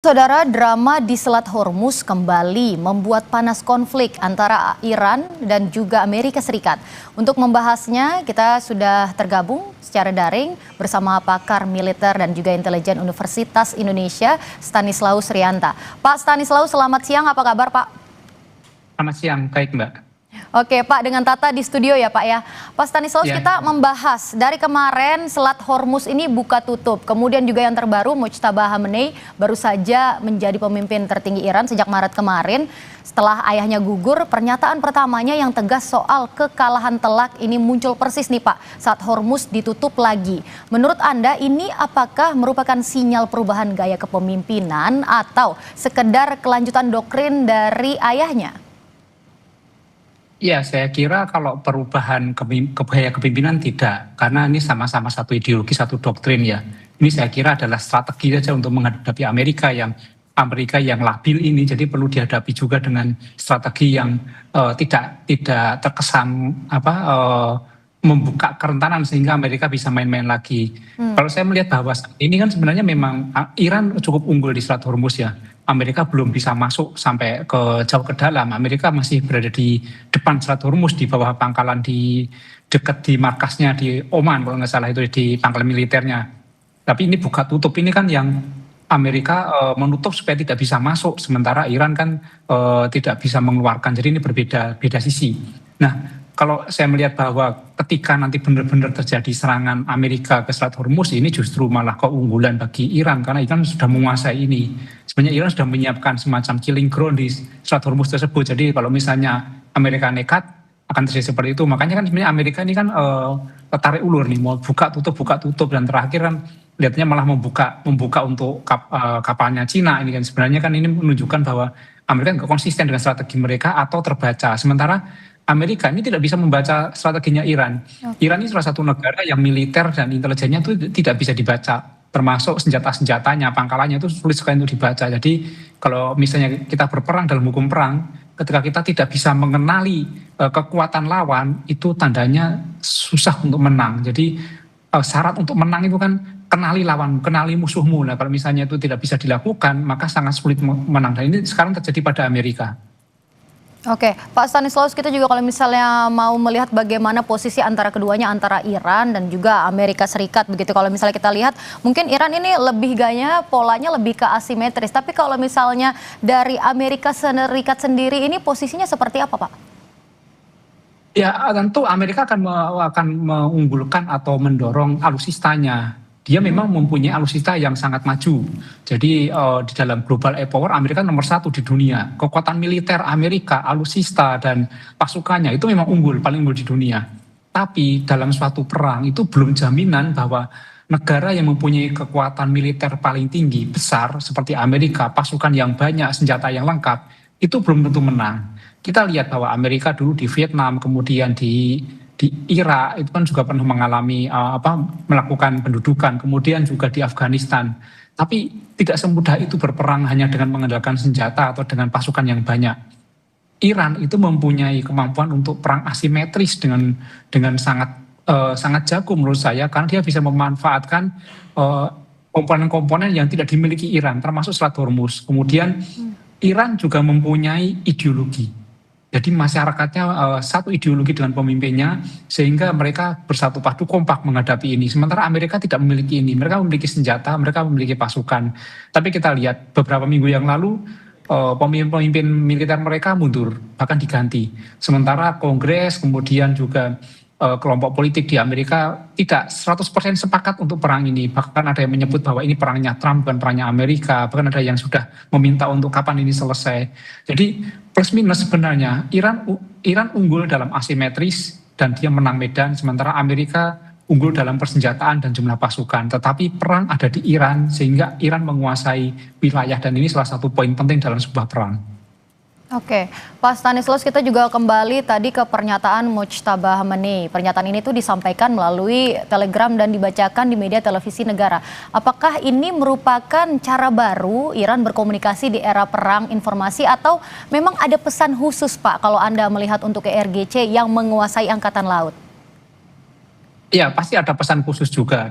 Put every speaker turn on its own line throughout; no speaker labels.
Saudara, drama di Selat Hormuz kembali membuat panas konflik antara Iran dan juga Amerika Serikat. Untuk membahasnya, kita sudah tergabung secara daring bersama pakar militer dan juga intelijen Universitas Indonesia, Stanislaus Rianta. Pak Stanislaus, selamat siang. Apa kabar, Pak?
Selamat siang, baik Mbak.
Oke Pak, dengan Tata di studio ya Pak ya. Pak Stanislaus, kita membahas dari kemarin Selat Hormuz ini buka tutup. Kemudian juga yang terbaru Mojtaba Khamenei baru saja menjadi pemimpin tertinggi Iran sejak Maret kemarin. Setelah ayahnya gugur, pernyataan pertamanya yang tegas soal kekalahan telak ini muncul persis nih Pak saat Hormuz ditutup lagi. Menurut Anda ini apakah merupakan sinyal perubahan gaya kepemimpinan atau sekedar kelanjutan doktrin dari ayahnya?
Ya, saya kira kalau perubahan gaya kepemimpinan tidak, karena ini sama-sama satu ideologi, satu doktrin ya. Ini saya kira adalah strategi saja untuk menghadapi Amerika yang labil ini, jadi perlu dihadapi juga dengan strategi yang tidak terkesan membuka kerentanan sehingga Amerika bisa main-main lagi. Kalau saya melihat bahwa ini kan sebenarnya memang Iran cukup unggul di Selat Hormuz ya. Amerika belum bisa masuk sampai jauh ke dalam. Amerika masih berada di depan Selat Hormuz di bawah pangkalan di dekat di markasnya di Oman kalau nggak salah itu di pangkalan militernya. Tapi ini buka tutup ini kan yang Amerika menutup supaya tidak bisa masuk, sementara Iran kan tidak bisa mengeluarkan. Jadi ini beda sisi. Nah, kalau saya melihat bahwa ketika nanti benar-benar terjadi serangan Amerika ke Selat Hormuz, ini justru malah keunggulan bagi Iran karena Iran sudah menguasai ini. Sebenarnya Iran sudah menyiapkan semacam killing ground di Selat Hormuz tersebut. Jadi kalau misalnya Amerika nekat akan terjadi seperti itu. Makanya kan sebenarnya Amerika ini kan tarik ulur nih, mau buka tutup dan terakhir kan lihatnya malah membuka untuk kapalnya Cina ini kan. Sebenarnya kan ini menunjukkan bahwa Amerika nggak konsisten dengan strategi mereka atau terbaca. Sementara Amerika ini tidak bisa membaca strateginya Iran. Iran ini salah satu negara yang militer dan intelijennya itu tidak bisa dibaca. Termasuk senjata-senjatanya, pangkalannya itu sulit sekali untuk dibaca. Jadi kalau misalnya kita berperang dalam hukum perang, ketika kita tidak bisa mengenali kekuatan lawan, itu tandanya susah untuk menang. Jadi syarat untuk menang itu kan kenali lawan, kenali musuhmu. Nah kalau misalnya itu tidak bisa dilakukan, maka sangat sulit menang. Dan ini sekarang terjadi pada Amerika.
Oke, Pak Stanislaus, kita juga kalau misalnya mau melihat bagaimana posisi antara keduanya, antara Iran dan juga Amerika Serikat begitu. Kalau misalnya kita lihat, mungkin Iran ini lebih gaya polanya lebih ke asimetris. Tapi kalau misalnya dari Amerika Serikat sendiri ini posisinya seperti apa, Pak?
Ya, tentu Amerika akan mengunggulkan atau mendorong alutsistanya. Dia memang mempunyai alutsista yang sangat maju. Jadi di dalam global air power Amerika nomor 1 di dunia. Kekuatan militer Amerika, alutsista dan pasukannya itu memang paling unggul di dunia. Tapi dalam suatu perang itu belum jaminan bahwa negara yang mempunyai kekuatan militer paling tinggi, besar seperti Amerika, pasukan yang banyak, senjata yang lengkap, itu belum tentu menang. Kita lihat bahwa Amerika dulu di Vietnam, kemudian di Irak itu kan juga pernah mengalami melakukan pendudukan, kemudian juga di Afghanistan. Tapi tidak semudah itu berperang hanya dengan mengandalkan senjata atau dengan pasukan yang banyak. Iran itu mempunyai kemampuan untuk perang asimetris dengan sangat jago menurut saya, karena dia bisa memanfaatkan komponen-komponen yang tidak dimiliki Iran, termasuk Selat Hormuz. Kemudian Iran juga mempunyai ideologi. Jadi masyarakatnya satu ideologi dengan pemimpinnya sehingga mereka bersatu padu kompak menghadapi ini. Sementara Amerika tidak memiliki ini. Mereka memiliki senjata, mereka memiliki pasukan. Tapi kita lihat beberapa minggu yang lalu pemimpin militer mereka mundur, bahkan diganti. Sementara Kongres kemudian juga kelompok politik di Amerika tidak 100% sepakat untuk perang ini. Bahkan ada yang menyebut bahwa ini perangnya Trump bukan perangnya Amerika. Bahkan ada yang sudah meminta untuk kapan ini selesai. Jadi plus minus sebenarnya Iran unggul dalam asimetris dan dia menang medan, sementara Amerika unggul dalam persenjataan dan jumlah pasukan. Tetapi perang ada di Iran sehingga Iran menguasai wilayah dan ini salah satu poin penting dalam sebuah perang.
Oke, Pak Stanislaus, kita juga kembali tadi ke pernyataan Mojtaba Khamenei. Pernyataan ini tuh disampaikan melalui telegram dan dibacakan di media televisi negara. Apakah ini merupakan cara baru Iran berkomunikasi di era perang informasi atau memang ada pesan khusus, Pak, kalau Anda melihat untuk IRGC yang menguasai angkatan laut?
Ya, pasti ada pesan khusus juga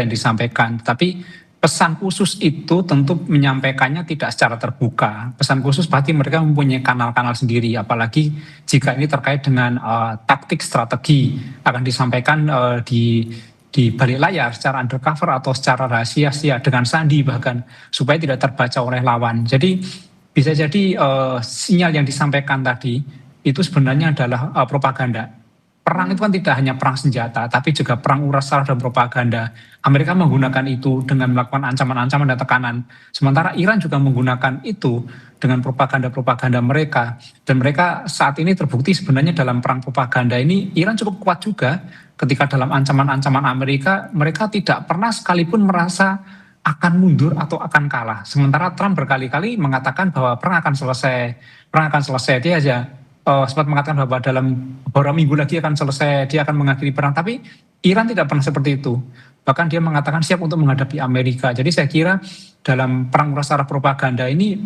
yang disampaikan. Tapi pesan khusus itu tentu menyampaikannya tidak secara terbuka. Pesan khusus pasti mereka mempunyai kanal-kanal sendiri, apalagi jika ini terkait dengan taktik strategi akan disampaikan di balik layar secara undercover atau secara rahasia dengan sandi bahkan supaya tidak terbaca oleh lawan. Jadi bisa jadi sinyal yang disampaikan tadi itu sebenarnya adalah propaganda. Perang itu kan tidak hanya perang senjata, tapi juga perang uras sara dan propaganda. Amerika menggunakan itu dengan melakukan ancaman-ancaman dan tekanan. Sementara Iran juga menggunakan itu dengan propaganda-propaganda mereka. Dan mereka saat ini terbukti sebenarnya dalam perang propaganda ini, Iran cukup kuat juga ketika dalam ancaman-ancaman Amerika, mereka tidak pernah sekalipun merasa akan mundur atau akan kalah. Sementara Trump berkali-kali mengatakan bahwa perang akan selesai. Dia aja sempat mengatakan bahwa dalam beberapa minggu lagi akan selesai, dia akan mengakhiri perang. Tapi Iran tidak pernah seperti itu. Bahkan dia mengatakan siap untuk menghadapi Amerika. Jadi saya kira dalam perang uras sara propaganda ini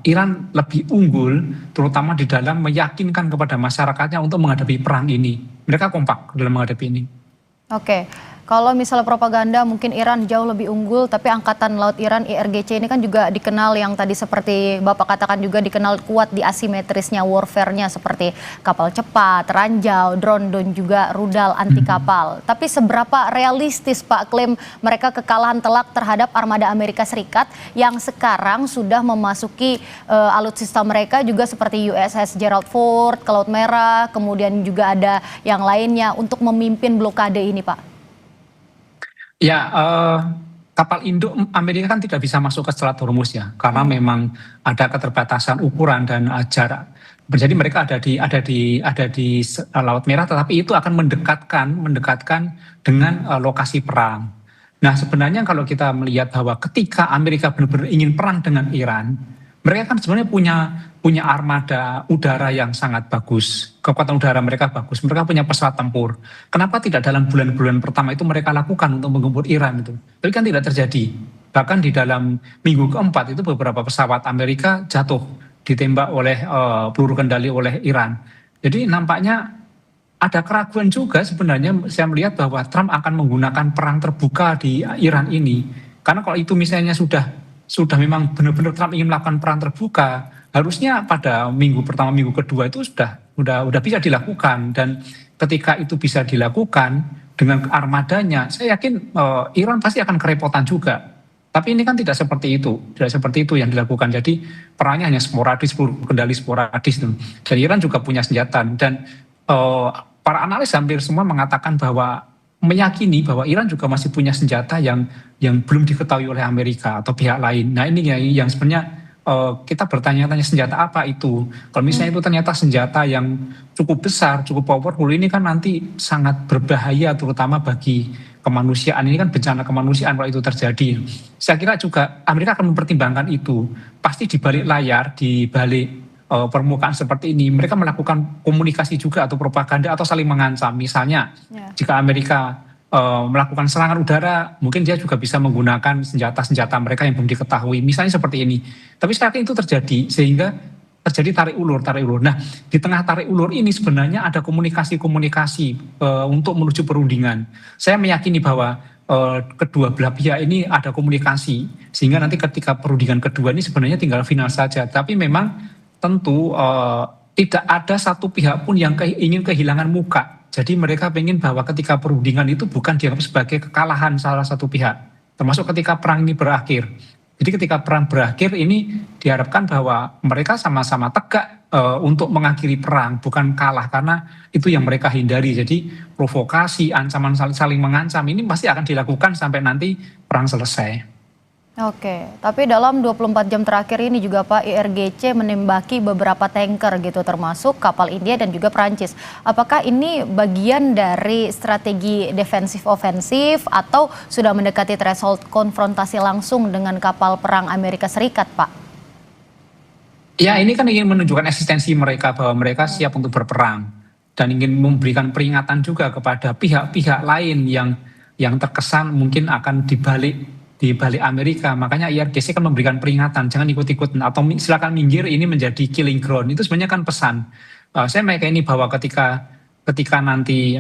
Iran lebih unggul, terutama di dalam meyakinkan kepada masyarakatnya untuk menghadapi perang ini. Mereka kompak dalam menghadapi ini.
Oke, kalau misalnya propaganda mungkin Iran jauh lebih unggul, tapi Angkatan Laut Iran IRGC ini kan juga dikenal yang tadi seperti Bapak katakan juga dikenal kuat di asimetrisnya warfare-nya seperti kapal cepat, ranjau, drone dan juga rudal anti kapal. Tapi seberapa realistis Pak klaim mereka kekalahan telak terhadap armada Amerika Serikat yang sekarang sudah memasuki alutsista mereka juga seperti USS Gerald Ford, ke Laut Merah, kemudian juga ada yang lainnya untuk memimpin blokade ini Pak?
Ya, kapal induk Amerika kan tidak bisa masuk ke Selat Hormuz ya, karena memang ada keterbatasan ukuran dan jarak. Jadi mereka ada di Laut Merah, tetapi itu akan mendekatkan dengan lokasi perang. Nah, sebenarnya kalau kita melihat bahwa ketika Amerika benar-benar ingin perang dengan Iran, mereka kan sebenarnya punya armada udara yang sangat bagus. Kekuatan udara mereka bagus. Mereka punya pesawat tempur. Kenapa tidak dalam bulan-bulan pertama itu mereka lakukan untuk menggempur Iran itu? Tapi kan tidak terjadi. Bahkan di dalam minggu keempat itu beberapa pesawat Amerika jatuh, ditembak oleh peluru kendali oleh Iran. Jadi nampaknya ada keraguan juga sebenarnya saya melihat bahwa Trump akan menggunakan perang terbuka di Iran ini. Karena kalau itu misalnya sudah memang benar-benar Trump ingin melakukan perang terbuka, harusnya pada minggu pertama, minggu kedua itu sudah bisa dilakukan. Dan ketika itu bisa dilakukan dengan armadanya, saya yakin Iran pasti akan kerepotan juga. Tapi ini kan tidak seperti itu yang dilakukan. Jadi perangnya hanya sporadis, kendali sporadis. Dan Iran juga punya senjata. Dan para analis hampir semua mengatakan bahwa meyakini bahwa Iran juga masih punya senjata yang belum diketahui oleh Amerika atau pihak lain. Nah ini yang sebenarnya kita bertanya-tanya senjata apa itu. Kalau misalnya itu ternyata senjata yang cukup besar, cukup powerful, ini kan nanti sangat berbahaya terutama bagi kemanusiaan. Ini kan bencana kemanusiaan kalau itu terjadi. Saya kira juga Amerika akan mempertimbangkan itu. Pasti di balik layar, di balik permukaan seperti ini, mereka melakukan komunikasi juga atau propaganda atau saling mengancam. Misalnya, jika Amerika melakukan serangan udara, mungkin dia juga bisa menggunakan senjata-senjata mereka yang belum diketahui. Misalnya seperti ini. Tapi saya yakin itu terjadi, sehingga terjadi tarik ulur. Nah, di tengah tarik ulur ini sebenarnya ada komunikasi-komunikasi untuk menuju perundingan. Saya meyakini bahwa kedua belah pihak ini ada komunikasi, sehingga nanti ketika perundingan kedua ini sebenarnya tinggal final saja. Tapi memang tentu tidak ada satu pihak pun yang ingin kehilangan muka. Jadi mereka ingin bahwa ketika perundingan itu bukan dianggap sebagai kekalahan salah satu pihak. Termasuk ketika perang ini berakhir. Jadi ketika perang berakhir ini diharapkan bahwa mereka sama-sama tegak untuk mengakhiri perang. Bukan kalah, karena itu yang mereka hindari. Jadi provokasi, ancaman saling mengancam ini pasti akan dilakukan sampai nanti perang selesai.
Oke, tapi dalam 24 jam terakhir ini juga Pak, IRGC menembaki beberapa tanker gitu termasuk kapal India dan juga Prancis. Apakah ini bagian dari strategi defensif ofensif atau sudah mendekati threshold konfrontasi langsung dengan kapal perang Amerika Serikat, Pak?
Ya, ini kan ingin menunjukkan eksistensi mereka bahwa mereka siap untuk berperang dan ingin memberikan peringatan juga kepada pihak-pihak lain yang terkesan mungkin akan di balik Amerika. Makanya IRGC kan memberikan peringatan, jangan ikut-ikut atau silakan minggir, ini menjadi killing ground. Itu sebenarnya kan pesan. Saya meyakini bahwa ketika nanti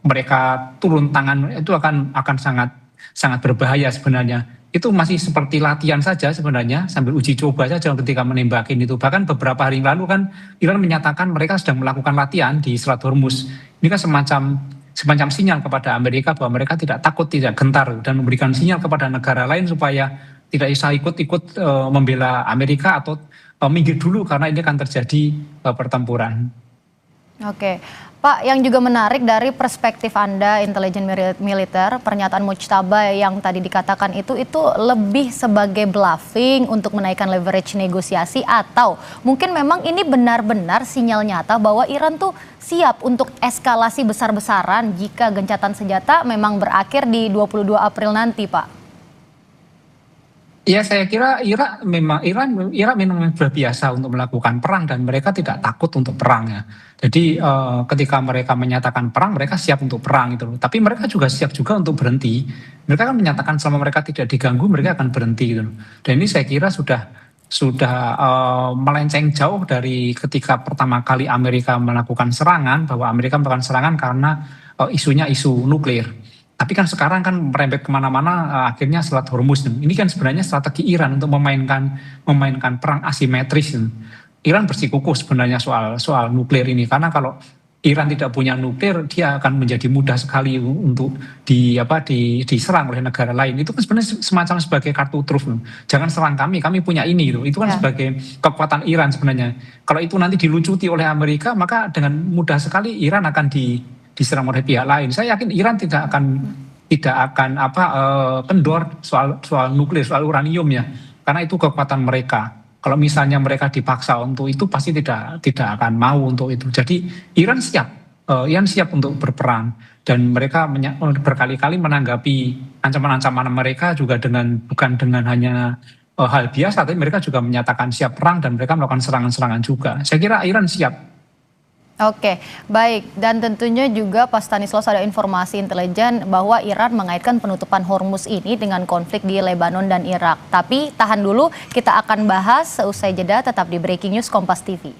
mereka turun tangan itu akan sangat berbahaya sebenarnya. Itu masih seperti latihan saja sebenarnya, sambil uji coba saja ketika menembakin itu. Bahkan beberapa hari lalu kan Iran menyatakan mereka sedang melakukan latihan di Selat Hormuz. Ini kan semacam sinyal kepada Amerika bahwa mereka tidak takut, tidak gentar, dan memberikan sinyal kepada negara lain supaya tidak bisa ikut-ikut membela Amerika atau minggir dulu karena ini akan terjadi pertempuran.
Oke, Pak, yang juga menarik dari perspektif Anda, intelijen militer, pernyataan Mujtaba yang tadi dikatakan itu lebih sebagai bluffing untuk menaikkan leverage negosiasi, atau mungkin memang ini benar-benar sinyal nyata bahwa Iran tuh siap untuk eskalasi besar-besaran jika gencatan senjata memang berakhir di 22 April nanti, Pak?
Ya, saya kira Iran memang berbiasa untuk melakukan perang dan mereka tidak takut untuk perang ya. Jadi ketika mereka menyatakan perang, mereka siap untuk perang itu. Tapi mereka juga siap juga untuk berhenti. Mereka kan menyatakan selama mereka tidak diganggu, mereka akan berhenti gitu. Dan ini saya kira sudah melenceng jauh dari ketika pertama kali Amerika melakukan serangan, bahwa Amerika melakukan serangan karena isunya isu nuklir. Tapi kan sekarang kan merembet kemana-mana, akhirnya Selat Hormuz. Ini kan sebenarnya strategi Iran untuk memainkan perang asimetris. Iran bersikukuh sebenarnya soal nuklir ini, karena kalau Iran tidak punya nuklir, dia akan menjadi mudah sekali untuk diserang oleh negara lain. Itu kan sebenarnya semacam sebagai kartu truf. Jangan serang kami punya ini gitu. Itu kan sebagai kekuatan Iran sebenarnya. Kalau itu nanti dilucuti oleh Amerika, maka dengan mudah sekali Iran akan diserang oleh pihak lain. Saya yakin Iran tidak akan kendor soal nuklir, soal uranium ya, karena itu kekuatan mereka. Kalau misalnya mereka dipaksa untuk itu, pasti tidak akan mau untuk itu. Jadi Iran siap untuk berperang, dan mereka berkali-kali menanggapi ancaman-ancaman mereka juga bukan dengan hanya hal biasa, tapi mereka juga menyatakan siap perang dan mereka melakukan serangan-serangan juga. Saya kira Iran siap.
Oke, baik. Dan tentunya juga Pak Stanislaus, ada informasi intelijen bahwa Iran mengaitkan penutupan Hormuz ini dengan konflik di Lebanon dan Irak. Tapi tahan dulu, kita akan bahas seusai jeda, tetap di Breaking News Kompas TV.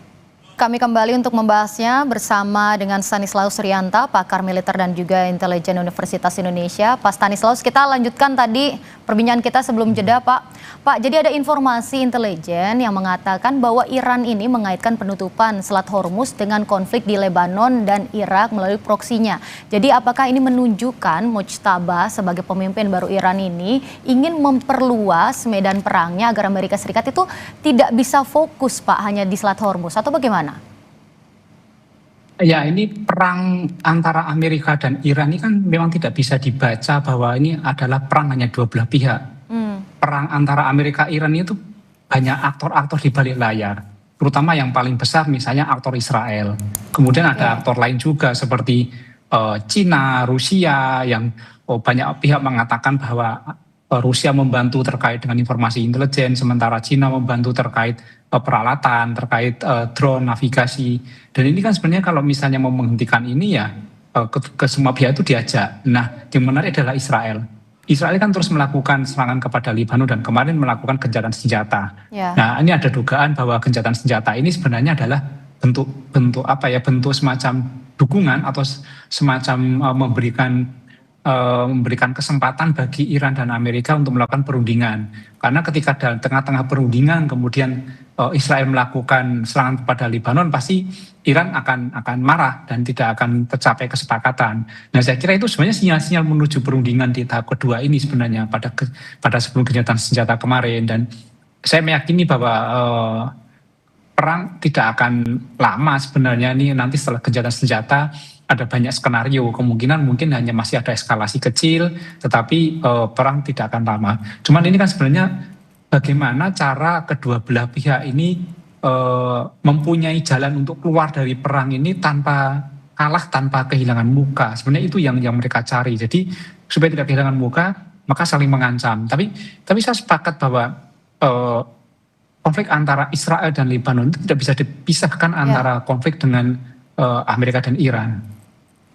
Kami kembali untuk membahasnya bersama dengan Stanislaus Rianta, pakar militer dan juga intelijen Universitas Indonesia. Pak Stanislaus, kita lanjutkan tadi perbincangan kita sebelum jeda, Pak. Pak, jadi ada informasi intelijen yang mengatakan bahwa Iran ini mengaitkan penutupan Selat Hormuz dengan konflik di Lebanon dan Irak melalui proksinya. Jadi apakah ini menunjukkan Mujtaba sebagai pemimpin baru Iran ini ingin memperluas medan perangnya agar Amerika Serikat itu tidak bisa fokus, Pak, hanya di Selat Hormuz, atau bagaimana?
Ya, ini perang antara Amerika dan Iran ini kan memang tidak bisa dibaca bahwa ini adalah perang hanya dua belah pihak. Perang antara Amerika Iran itu banyak aktor-aktor di balik layar, terutama yang paling besar misalnya aktor Israel. Kemudian ada aktor lain juga seperti Cina, Rusia, yang banyak pihak mengatakan bahwa Rusia membantu terkait dengan informasi intelijen, sementara Cina membantu terkait peralatan, terkait drone, navigasi. Dan ini kan sebenarnya kalau misalnya mau menghentikan ini ya ke semua pihak itu diajak. Nah, yang menarik adalah Israel. Israel kan terus melakukan serangan kepada Lebanon dan kemarin melakukan gencatan senjata. Nah, ini ada dugaan bahwa gencatan senjata ini sebenarnya adalah bentuk semacam dukungan atau semacam memberikan kesempatan bagi Iran dan Amerika untuk melakukan perundingan. Karena ketika dalam tengah-tengah perundingan kemudian Israel melakukan serangan kepada Lebanon, pasti Iran akan marah dan tidak akan tercapai kesepakatan. Nah, saya kira itu sebenarnya sinyal-sinyal menuju perundingan di tahap kedua ini sebenarnya pada sebelum gencatan senjata kemarin. Dan saya meyakini bahwa perang tidak akan lama sebenarnya. Ini nanti setelah gencatan senjata ada banyak skenario, kemungkinan mungkin hanya masih ada eskalasi kecil, tetapi perang tidak akan lama. Cuman ini kan sebenarnya bagaimana cara kedua belah pihak ini mempunyai jalan untuk keluar dari perang ini tanpa kalah, tanpa kehilangan muka. Sebenarnya itu yang mereka cari. Jadi supaya tidak kehilangan muka, maka saling mengancam. Tapi saya sepakat bahwa konflik antara Israel dan Lebanon itu tidak bisa dipisahkan antara konflik dengan Amerika dan Iran.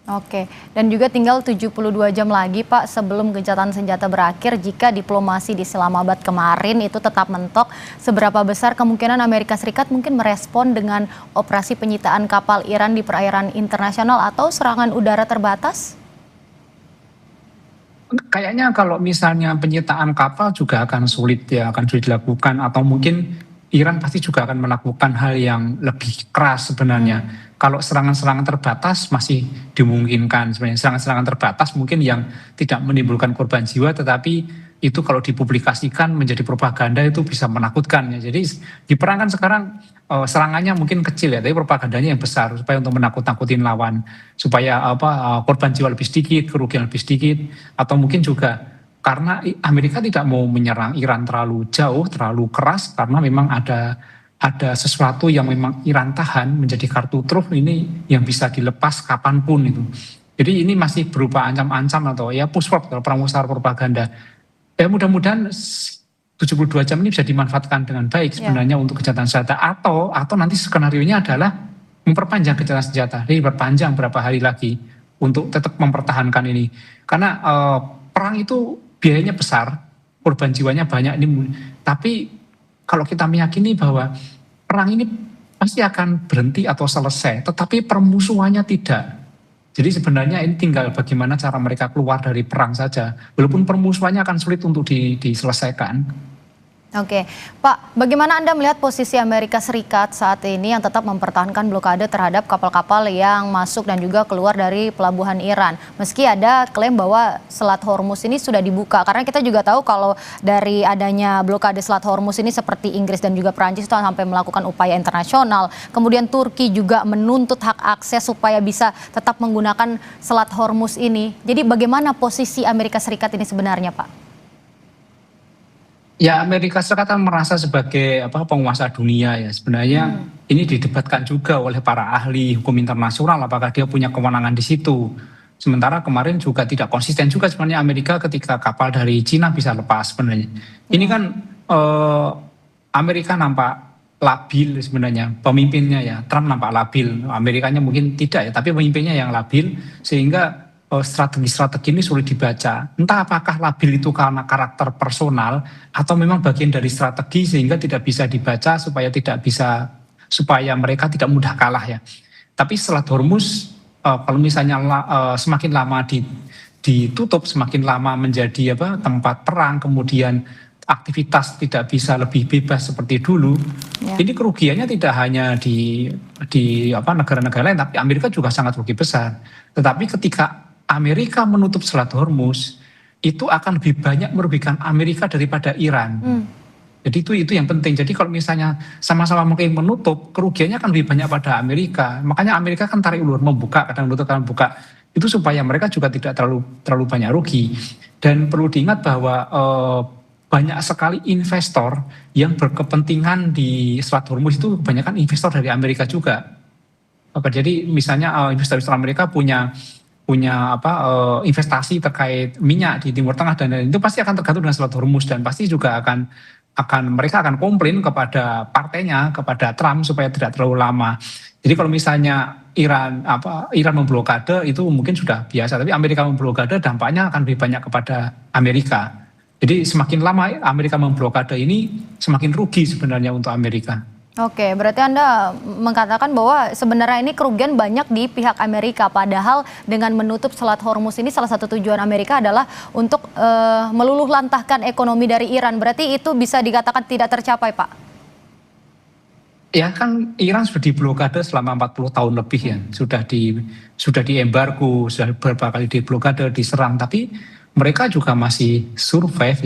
Oke, dan juga tinggal 72 jam lagi, Pak, sebelum gencatan senjata berakhir. Jika diplomasi di Islamabad kemarin itu tetap mentok, seberapa besar kemungkinan Amerika Serikat mungkin merespon dengan operasi penyitaan kapal Iran di perairan internasional atau serangan udara terbatas?
kayaknya kalau misalnya penyitaan kapal juga akan sulit ya, akan sulit dilakukan atau mungkin Iran pasti juga akan melakukan hal yang lebih keras sebenarnya. Kalau serangan-serangan terbatas masih dimungkinkan sebenarnya. Serangan-serangan terbatas mungkin yang tidak menimbulkan korban jiwa, tetapi itu kalau dipublikasikan menjadi propaganda itu bisa menakutkan ya. Jadi di perang kan sekarang serangannya mungkin kecil ya, tapi propagandanya yang besar supaya untuk menakut-nakutin lawan, supaya korban jiwa lebih sedikit, kerugian lebih sedikit, atau mungkin juga karena Amerika tidak mau menyerang Iran terlalu jauh, terlalu keras, karena memang ada sesuatu yang memang Iran tahan menjadi kartu truf ini yang bisa dilepas kapanpun itu. Jadi ini masih berupa ancam-ancam atau ya push pop kalau perang besar propaganda. Ya mudah-mudahan 72 jam ini bisa dimanfaatkan dengan baik sebenarnya untuk kejahatan senjata, atau nanti skenario-nya adalah memperpanjang kejahatan senjata, jadi berpanjang berapa hari lagi untuk tetap mempertahankan ini. Karena perang itu biayanya besar, korban jiwanya banyak ini. Tapi kalau kita meyakini bahwa perang ini pasti akan berhenti atau selesai, tetapi permusuhannya tidak. Jadi sebenarnya ini tinggal bagaimana cara mereka keluar dari perang saja. Walaupun permusuhannya akan sulit untuk diselesaikan.
Oke, Pak, bagaimana Anda melihat posisi Amerika Serikat saat ini yang tetap mempertahankan blokade terhadap kapal-kapal yang masuk dan juga keluar dari pelabuhan Iran? Meski ada klaim bahwa Selat Hormuz ini sudah dibuka, karena kita juga tahu kalau dari adanya blokade Selat Hormuz ini seperti Inggris dan juga Perancis itu sampai melakukan upaya internasional. Kemudian Turki juga menuntut hak akses supaya bisa tetap menggunakan Selat Hormuz ini. Jadi bagaimana posisi Amerika Serikat ini sebenarnya, Pak?
Ya, Amerika Serikat kan merasa sebagai penguasa dunia ya. Sebenarnya ini didebatkan juga oleh para ahli hukum internasional apakah dia punya kewenangan di situ. Sementara kemarin juga tidak konsisten juga sebenarnya Amerika ketika kapal dari Cina bisa lepas sebenarnya. Ini kan Amerika nampak labil sebenarnya, pemimpinnya ya. Trump nampak labil, Amerikanya mungkin tidak ya, tapi pemimpinnya yang labil sehingga strategi-strategi ini sulit dibaca. Entah apakah labil itu karena karakter personal atau memang bagian dari strategi sehingga tidak bisa dibaca supaya mereka tidak mudah kalah ya. Tapi Selat Hormuz kalau misalnya semakin lama ditutup, semakin lama menjadi tempat perang, kemudian aktivitas tidak bisa lebih bebas seperti dulu. Ini kerugiannya tidak hanya di negara-negara lain, tapi Amerika juga sangat rugi besar. Tetapi ketika Amerika menutup Selat Hormuz, itu akan lebih banyak merugikan Amerika daripada Iran. Jadi itu yang penting. Jadi kalau misalnya sama-sama mungkin menutup, kerugiannya akan lebih banyak pada Amerika. Makanya Amerika kan tarik ulur, membuka, kadang menutup, kadang buka. Itu supaya mereka juga tidak terlalu banyak rugi. Dan perlu diingat bahwa banyak sekali investor yang berkepentingan di Selat Hormuz itu kebanyakan investor dari Amerika juga. Jadi misalnya investor Amerika punya investasi terkait minyak di Timur Tengah dan itu pasti akan tergantung dengan Selat Hormuz dan pasti juga mereka akan komplain kepada partainya, kepada Trump supaya tidak terlalu lama. Jadi kalau misalnya Iran memblokade itu mungkin sudah biasa, tapi Amerika memblokade dampaknya akan lebih banyak kepada Amerika. Jadi semakin lama Amerika memblokade ini semakin rugi sebenarnya untuk Amerika.
Oke, berarti Anda mengatakan bahwa sebenarnya ini kerugian banyak di pihak Amerika, padahal dengan menutup Selat Hormuz ini salah satu tujuan Amerika adalah untuk meluluh lantahkan ekonomi dari Iran. Berarti itu bisa dikatakan tidak tercapai, Pak?
Ya kan Iran sudah diblokade selama 40 tahun lebih ya, sudah diembargo, sudah beberapa kali diblokade, diserang, tapi mereka juga masih survive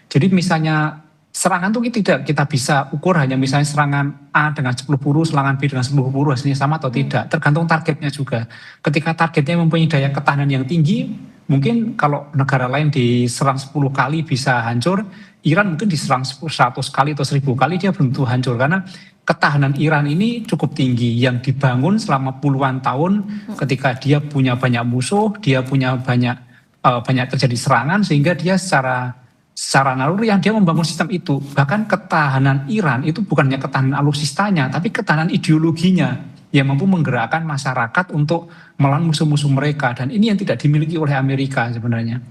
jadi misalnya serangan itu tidak kita bisa ukur hanya misalnya serangan A dengan 10 peluru, serangan B dengan 10 peluru hasilnya sama atau tidak. Tergantung targetnya juga. Ketika targetnya mempunyai daya ketahanan yang tinggi, mungkin kalau negara lain diserang 10 kali bisa hancur, Iran mungkin diserang 100 kali atau 1000 kali dia belum tentu hancur. Karena ketahanan Iran ini cukup tinggi yang dibangun selama puluhan tahun ketika dia punya banyak musuh, dia punya banyak terjadi serangan sehingga dia secara naluri yang dia membangun sistem itu. Bahkan ketahanan Iran itu bukan hanya ketahanan alutsistanya, tapi ketahanan ideologinya. yang mampu menggerakkan masyarakat untuk melawan musuh-musuh mereka, dan ini yang tidak dimiliki oleh Amerika sebenarnya.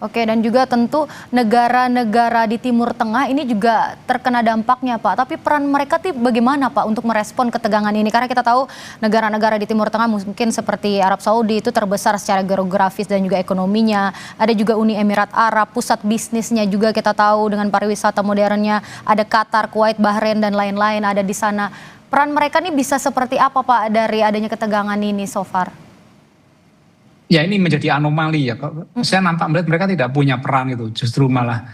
Oke, dan juga tentu negara-negara di Timur Tengah ini juga terkena dampaknya Pak. Tapi peran mereka tuh bagaimana Pak untuk merespon ketegangan ini? Karena kita tahu negara-negara di Timur Tengah mungkin seperti Arab Saudi itu terbesar secara geografis dan juga ekonominya. Ada juga Uni Emirat Arab, pusat bisnisnya juga kita tahu dengan pariwisata modernnya. Ada Qatar, Kuwait, Bahrain dan lain-lain ada di sana. Peran mereka nih bisa seperti apa Pak dari adanya ketegangan ini so far?
Ya ini menjadi anomali ya. Saya nampak melihat mereka tidak punya peran itu, justru malah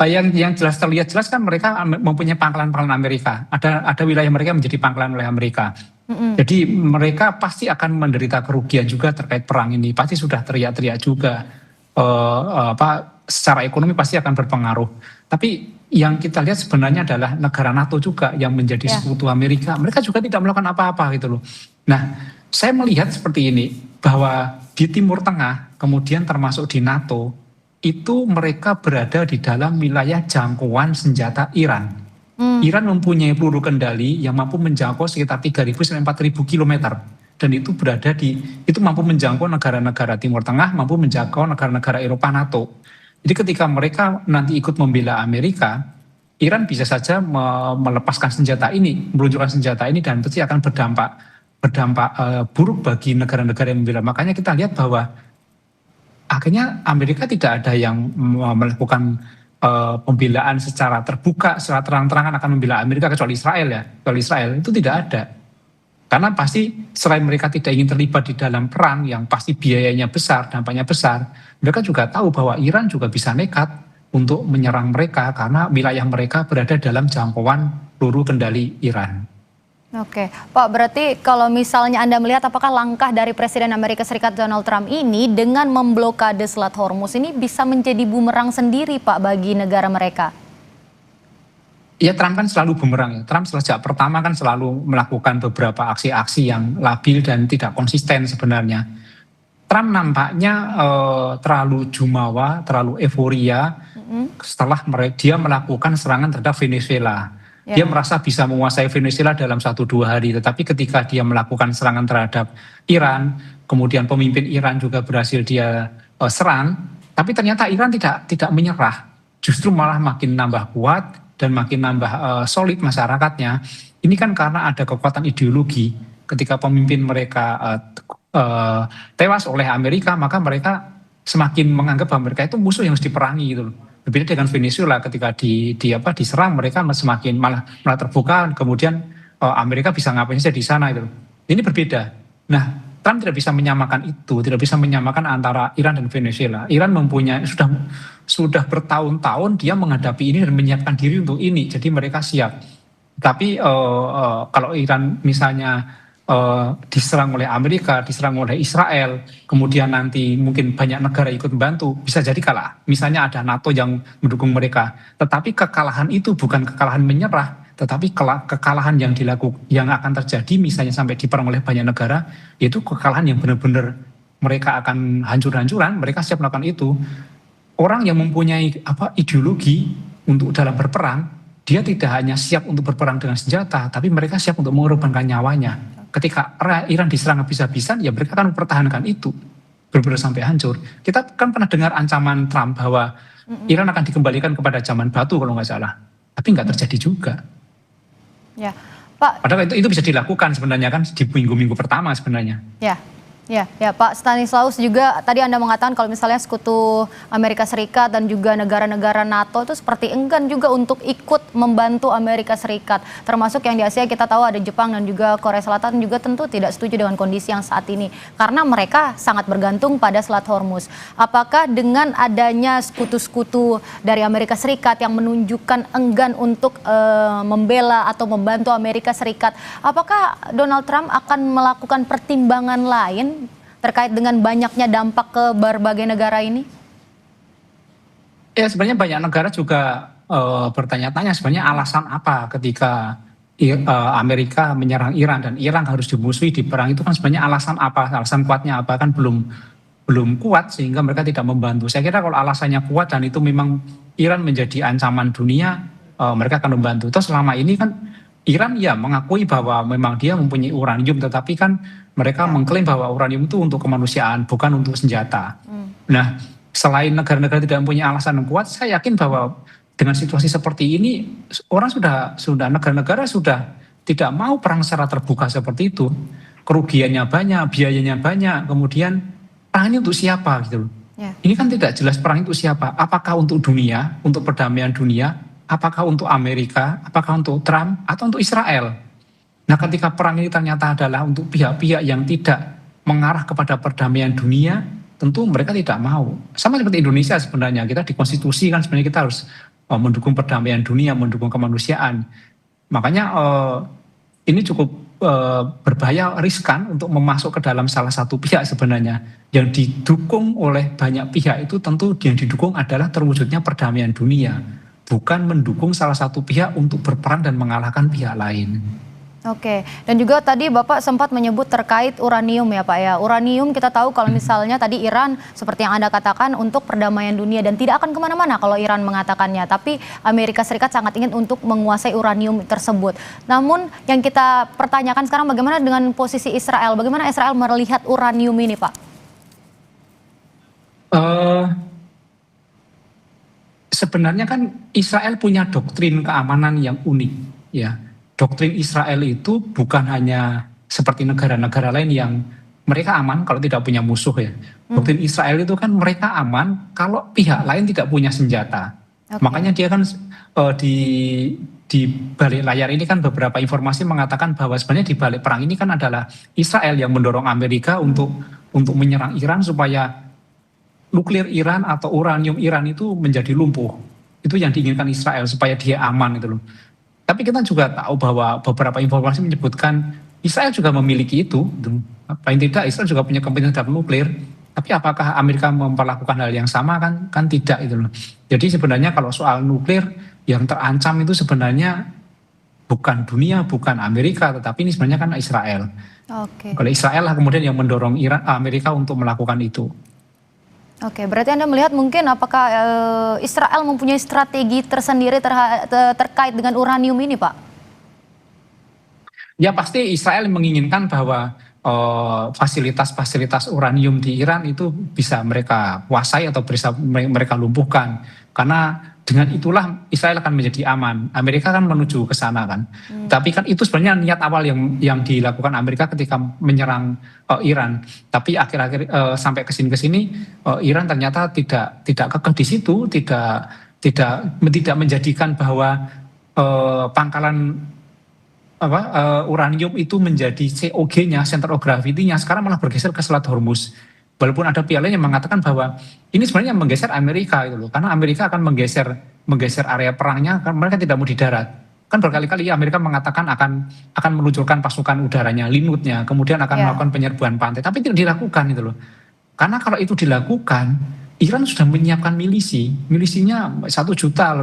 yang jelas terlihat jelas kan mereka mempunyai pangkalan-pangkalan Amerika. Ada wilayah mereka menjadi pangkalan oleh Amerika. Jadi mereka pasti akan menderita kerugian juga terkait perang ini. Pasti sudah teriak-teriak juga. Secara ekonomi pasti akan berpengaruh. Tapi yang kita lihat sebenarnya adalah negara NATO juga yang menjadi sekutu Amerika. Mereka juga tidak melakukan apa-apa gitu loh. Nah, saya melihat seperti ini, bahwa di Timur Tengah, kemudian termasuk di NATO, itu mereka berada di dalam wilayah jangkauan senjata Iran. Iran mempunyai peluru kendali yang mampu menjangkau sekitar 3.000 sampai 4.000 kilometer. Dan itu itu mampu menjangkau negara-negara Timur Tengah, mampu menjangkau negara-negara Eropa NATO. Jadi ketika mereka nanti ikut membela Amerika, Iran bisa saja melepaskan senjata ini, meluncurkan senjata ini, dan pasti akan berdampak buruk bagi negara-negara yang membela. Makanya kita lihat bahwa akhirnya Amerika tidak ada yang melakukan pembelaan secara terbuka, secara terang-terangan akan membela Amerika, kecuali Israel ya. Kecuali Israel itu tidak ada. Karena pasti selain mereka tidak ingin terlibat di dalam perang yang pasti biayanya besar, dampaknya besar, mereka juga tahu bahwa Iran juga bisa nekat untuk menyerang mereka karena wilayah mereka berada dalam jangkauan peluru kendali Iran.
Oke, Pak, berarti kalau misalnya Anda melihat apakah langkah dari Presiden Amerika Serikat Donald Trump ini dengan memblokade Selat Hormuz ini bisa menjadi bumerang sendiri Pak bagi negara mereka?
Ya, Trump kan selalu bumerang ya. Trump sejak pertama kan selalu melakukan beberapa aksi-aksi yang labil dan tidak konsisten sebenarnya. Trump nampaknya terlalu jumawa, terlalu euforia setelah dia melakukan serangan terhadap Venezuela. Dia merasa bisa menguasai Venezuela dalam 1-2 hari, tetapi ketika dia melakukan serangan terhadap Iran, kemudian pemimpin Iran juga berhasil dia serang, tapi ternyata Iran tidak menyerah, justru malah makin nambah kuat dan makin nambah solid masyarakatnya. Ini kan karena ada kekuatan ideologi. Ketika pemimpin mereka tewas oleh Amerika, maka mereka semakin menganggap bahwa mereka itu musuh yang harus diperangi gitu loh. Berbeda dengan Venezuela, ketika diserang mereka semakin malah terbuka, kemudian Amerika bisa ngapain saja di sana itu. Ini berbeda. Nah, Trump tidak bisa menyamakan itu, tidak bisa menyamakan antara Iran dan Venezuela. Iran mempunyai sudah bertahun-tahun dia menghadapi ini dan menyiapkan diri untuk ini, jadi mereka siap. Tapi kalau Iran misalnya diserang oleh Amerika, diserang oleh Israel, kemudian nanti mungkin banyak negara ikut membantu, bisa jadi kalah. Misalnya ada NATO yang mendukung mereka. Tetapi kekalahan itu bukan kekalahan menyerah, tetapi kekalahan yang akan terjadi misalnya sampai diperang oleh banyak negara, itu kekalahan yang benar-benar mereka akan hancur-hancuran, mereka siap melakukan itu. Orang yang mempunyai ideologi untuk dalam berperang, dia tidak hanya siap untuk berperang dengan senjata, tapi mereka siap untuk mengorbankan nyawanya. Ketika Iran diserang habis-habisan, ya mereka akan mempertahankan itu benar-benar sampai hancur. Kita kan pernah dengar ancaman Trump bahwa Iran akan dikembalikan kepada zaman batu kalau nggak salah, tapi nggak terjadi juga.
Ya, Pak.
Padahal itu bisa dilakukan sebenarnya kan di minggu-minggu pertama sebenarnya.
Ya, Pak Stanislaus juga tadi Anda mengatakan kalau misalnya sekutu Amerika Serikat dan juga negara-negara NATO itu seperti enggan juga untuk ikut membantu Amerika Serikat. Termasuk yang di Asia kita tahu ada Jepang dan juga Korea Selatan juga tentu tidak setuju dengan kondisi yang saat ini. Karena mereka sangat bergantung pada Selat Hormuz. Apakah dengan adanya sekutu-sekutu dari Amerika Serikat yang menunjukkan enggan untuk membela atau membantu Amerika Serikat, apakah Donald Trump akan melakukan pertimbangan lain terkait dengan banyaknya dampak ke berbagai negara ini? Ya,
sebenarnya banyak negara juga bertanya-tanya sebenarnya alasan apa ketika Amerika menyerang Iran dan Iran harus dimusuhi di perang itu kan sebenarnya alasan apa, alasan kuatnya apa kan belum kuat sehingga mereka tidak membantu. Saya kira kalau alasannya kuat dan itu memang Iran menjadi ancaman dunia, mereka akan membantu. Terus selama ini kan Iran ya mengakui bahwa memang dia mempunyai uranium, tetapi kan mereka mengklaim bahwa uranium itu untuk kemanusiaan, bukan untuk senjata. Nah, selain negara-negara tidak mempunyai alasan yang kuat, saya yakin bahwa dengan situasi seperti ini, orang sudah negara-negara sudah tidak mau perang secara terbuka seperti itu. Kerugiannya banyak, biayanya banyak, kemudian perang ini untuk siapa gitu loh. Ini kan tidak jelas perang itu siapa. Apakah untuk dunia, untuk perdamaian dunia, apakah untuk Amerika, apakah untuk Trump, atau untuk Israel. Nah, ketika perang ini ternyata adalah untuk pihak-pihak yang tidak mengarah kepada perdamaian dunia, tentu mereka tidak mau. Sama seperti Indonesia sebenarnya, kita di konstitusi kan sebenarnya kita harus mendukung perdamaian dunia, mendukung kemanusiaan. Makanya ini cukup berbahaya, riskan untuk memasuk ke dalam salah satu pihak sebenarnya. Yang didukung oleh banyak pihak itu tentu yang didukung adalah terwujudnya perdamaian dunia, bukan mendukung salah satu pihak untuk berperan dan mengalahkan pihak lain.
Oke, dan juga tadi Bapak sempat menyebut terkait uranium ya Pak ya. Uranium kita tahu kalau misalnya tadi Iran seperti yang Anda katakan untuk perdamaian dunia dan tidak akan kemana-mana kalau Iran mengatakannya. Tapi Amerika Serikat sangat ingin untuk menguasai uranium tersebut. Namun yang kita pertanyakan sekarang bagaimana dengan posisi Israel? Bagaimana Israel melihat uranium ini Pak?
Sebenarnya kan Israel punya doktrin keamanan yang unik ya. Doktrin Israel itu bukan hanya seperti negara-negara lain yang mereka aman kalau tidak punya musuh ya. Doktrin Israel itu kan mereka aman kalau pihak lain tidak punya senjata. Makanya dia kan di balik layar ini kan beberapa informasi mengatakan bahwa sebenarnya di balik perang ini kan adalah Israel yang mendorong Amerika untuk menyerang Iran supaya nuklir Iran atau uranium Iran itu menjadi lumpuh. Itu yang diinginkan Israel supaya dia aman gitu loh. Tapi kita juga tahu bahwa beberapa informasi menyebutkan Israel juga memiliki itu. Paling tidak Israel juga punya kepentingan terhadap nuklir. Tapi apakah Amerika memperlakukan hal yang sama kan tidak itu loh. Jadi sebenarnya kalau soal nuklir yang terancam itu sebenarnya bukan dunia, bukan Amerika, tetapi ini sebenarnya kan Israel. Kalau Israel lah kemudian yang mendorong Amerika untuk melakukan itu.
Oke, berarti Anda melihat mungkin apakah Israel mempunyai strategi tersendiri terkait dengan uranium ini, Pak?
Ya pasti Israel menginginkan bahwa fasilitas-fasilitas uranium di Iran itu bisa mereka kuasai atau bisa mereka lumpuhkan. Karena dengan itulah Israel akan menjadi aman. Amerika kan menuju ke sana kan. Tapi kan itu sebenarnya niat awal yang dilakukan Amerika ketika menyerang Iran. Tapi akhir-akhir sampai kesini Iran ternyata tidak kekeh di situ, tidak menjadikan bahwa pangkalan uranium itu menjadi COG-nya, center of gravity-nya, sekarang malah bergeser ke Selat Hormuz. Walaupun ada pihak lain yang mengatakan bahwa ini sebenarnya menggeser Amerika gitu loh, karena Amerika akan menggeser area perangnya, kan mereka tidak mau di darat. Kan berkali-kali Amerika mengatakan akan meluncurkan pasukan udaranya, Linutnya, kemudian akan melakukan penyerbuan pantai, tapi tidak dilakukan gitu loh. Karena kalau itu dilakukan, Iran sudah menyiapkan milisinya 1 juta,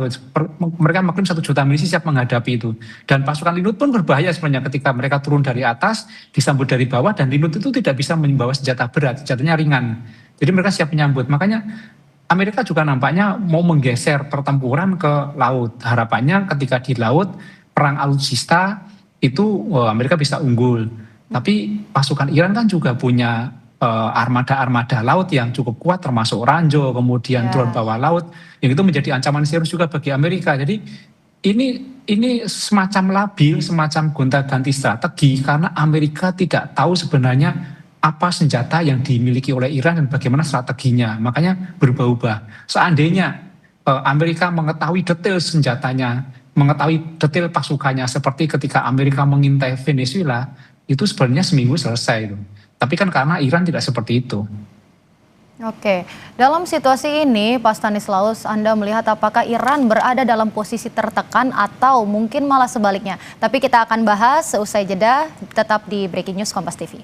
mereka mengklaim 1 juta milisi siap menghadapi itu. Dan pasukan Linut pun berbahaya sebenarnya ketika mereka turun dari atas, disambut dari bawah, dan Linut itu tidak bisa membawa senjata berat, senjatanya ringan. Jadi mereka siap menyambut. Makanya Amerika juga nampaknya mau menggeser pertempuran ke laut. Harapannya ketika di laut, perang alutsista itu Amerika bisa unggul. Tapi pasukan Iran kan juga punya armada-armada laut yang cukup kuat, termasuk Ranjo, kemudian drone bawah laut, yang itu menjadi ancaman serius juga bagi Amerika. Jadi ini semacam labil, semacam gonta-ganti strategi, karena Amerika tidak tahu sebenarnya apa senjata yang dimiliki oleh Iran dan bagaimana strateginya. Makanya berubah-ubah. Seandainya Amerika mengetahui detail senjatanya, mengetahui detail pasukannya, seperti ketika Amerika mengintai Venezuela, itu sebenarnya seminggu selesai itu. Tapi kan karena Iran tidak seperti itu.
Oke, dalam situasi ini Pak Stanislaus, Anda melihat apakah Iran berada dalam posisi tertekan atau mungkin malah sebaliknya? Tapi kita akan bahas seusai jeda, tetap di Breaking News Kompas TV.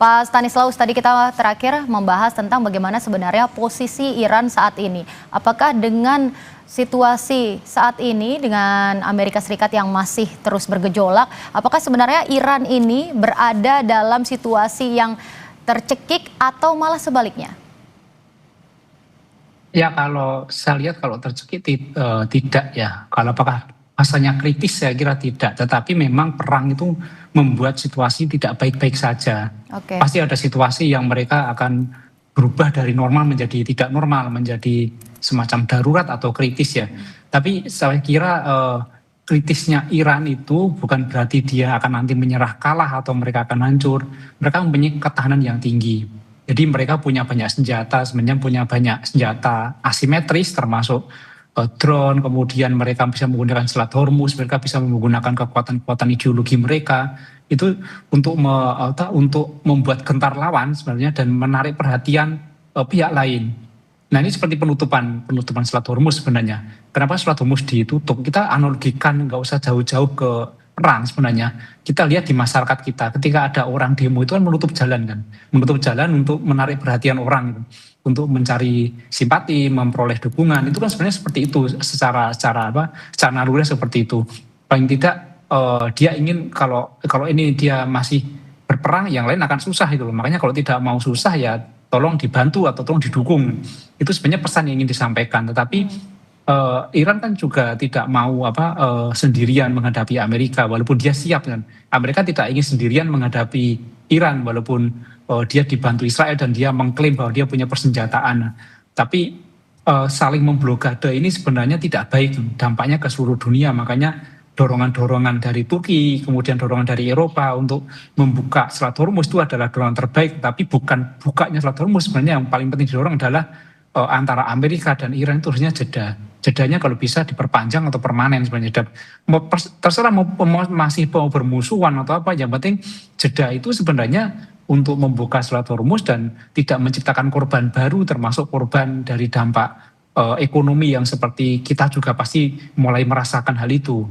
Pak Stanislaus, tadi kita terakhir membahas tentang bagaimana sebenarnya posisi Iran saat ini. Apakah dengan situasi saat ini dengan Amerika Serikat yang masih terus bergejolak, apakah sebenarnya Iran ini berada dalam situasi yang tercekik atau malah sebaliknya?
Ya kalau saya lihat kalau tercekik tidak ya. Kalau apakah bahasanya kritis saya kira tidak, tetapi memang perang itu membuat situasi tidak baik-baik saja.
Oke.
Pasti ada situasi yang mereka akan berubah dari normal menjadi tidak normal, menjadi semacam darurat atau kritis ya. Tapi saya kira kritisnya Iran itu bukan berarti dia akan nanti menyerah kalah atau mereka akan hancur. Mereka mempunyai ketahanan yang tinggi. Jadi mereka punya banyak senjata, sebenarnya punya banyak senjata asimetris termasuk drone, kemudian mereka bisa menggunakan Selat Hormuz, mereka bisa menggunakan kekuatan-kekuatan ideologi mereka itu untuk untuk membuat gentar lawan sebenarnya dan menarik perhatian pihak lain. Nah ini seperti penutupan Selat Hormuz sebenarnya. Kenapa Selat Hormuz ditutup? Kita analogikan nggak usah jauh-jauh ke perang sebenarnya. Kita lihat di masyarakat kita, ketika ada orang demo itu kan menutup jalan kan, menutup jalan untuk menarik perhatian orang, untuk mencari simpati, memperoleh dukungan. Itu kan sebenarnya seperti itu secara naluri seperti itu. Paling tidak dia ingin kalau ini dia masih berperang, yang lain akan susah itu. Makanya kalau tidak mau susah ya tolong dibantu atau tolong didukung. Itu sebenarnya pesan yang ingin disampaikan. Tetapi Iran kan juga tidak mau sendirian menghadapi Amerika, walaupun dia siap kan. Amerika tidak ingin sendirian menghadapi Iran, walaupun dia dibantu Israel dan dia mengklaim bahwa dia punya persenjataan. Tapi saling memblokade ini sebenarnya tidak baik, dampaknya ke seluruh dunia. Makanya dorongan-dorongan dari Turki, kemudian dorongan dari Eropa untuk membuka Selat Hormuz itu adalah dorongan terbaik. Tapi bukan bukanya Selat Hormuz, sebenarnya yang paling penting didorong adalah antara Amerika dan Iran itu harusnya jedanya kalau bisa diperpanjang atau permanen sebenarnya. Terserah masih mau bermusuhan atau apa, yang penting jeda itu sebenarnya untuk membuka Selat Hormuz dan tidak menciptakan korban baru, termasuk korban dari dampak ekonomi yang seperti kita juga pasti mulai merasakan hal itu.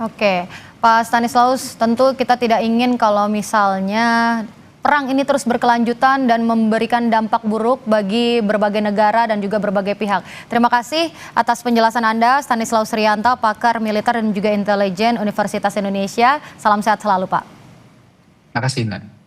Oke, Pak Stanislaus, tentu kita tidak ingin kalau misalnya perang ini terus berkelanjutan dan memberikan dampak buruk bagi berbagai negara dan juga berbagai pihak. Terima kasih atas penjelasan Anda, Stanislaus Rianta, pakar militer dan juga intelijen Universitas Indonesia. Salam sehat selalu, Pak.
Terima kasih, Mbak.